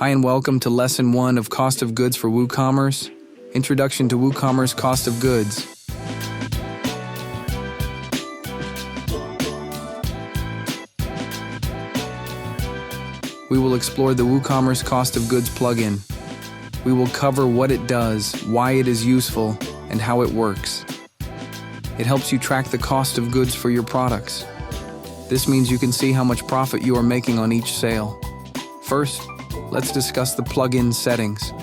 Hi and welcome to Lesson 1 of Cost of Goods for WooCommerce. Introduction to WooCommerce Cost of Goods. We will explore the WooCommerce Cost of Goods plugin. We will cover what it does, why it is useful, and how it works. It helps you track the cost of goods for your products. This means you can see how much profit you are making on each sale. First, let's discuss the plugin settings.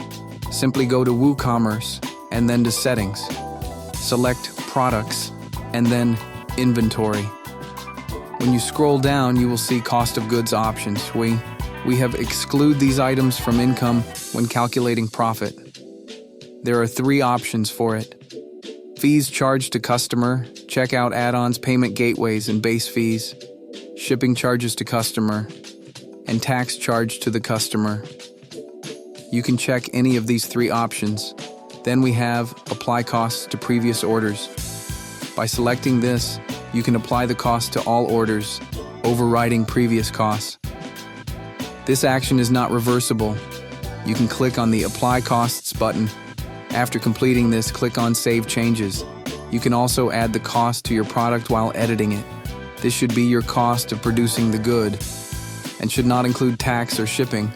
Simply go to WooCommerce and then to Settings. Select Products and then Inventory. When you scroll down, you will see Cost of Goods options. We have exclude these items from income when calculating profit. There are 3 options for it. Fees charged to customer, checkout add-ons, payment gateways, and base fees, shipping charges to customer, and tax charged to the customer. You can check any of these 3 options. Then we have apply costs to previous orders. By selecting this, you can apply the cost to all orders, overriding previous costs. This action is not reversible. You can click on the Apply Costs button. After completing this, click on Save Changes. You can also add the cost to your product while editing it. This should be your cost of producing the good, and should not include tax or shipping.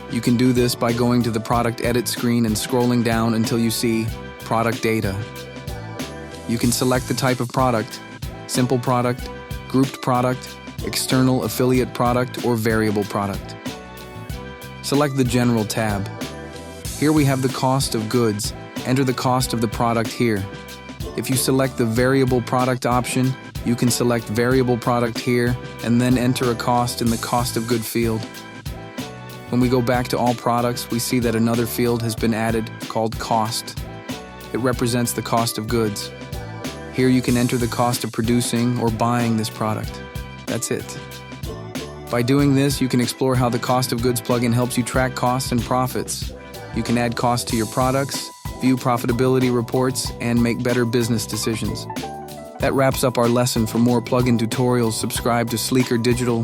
You can do this by going to the Product Edit screen and scrolling down until you see Product Data. You can select the type of product: simple product, grouped product, external affiliate product, or variable product. Select the General tab. Here we have the cost of goods. Enter the cost of the product here. If you select the variable product option, you can select variable product here and then enter a cost in the cost of good field. When we go back to all products, we see that another field has been added called cost. It represents the cost of goods. Here you can enter the cost of producing or buying this product. That's it. By doing this, you can explore how the Cost of Goods plugin helps you track costs and profits. You can add costs to your products, view profitability reports, and make better business decisions. That wraps up our lesson. For more plugin tutorials, subscribe to Sleekr Digital.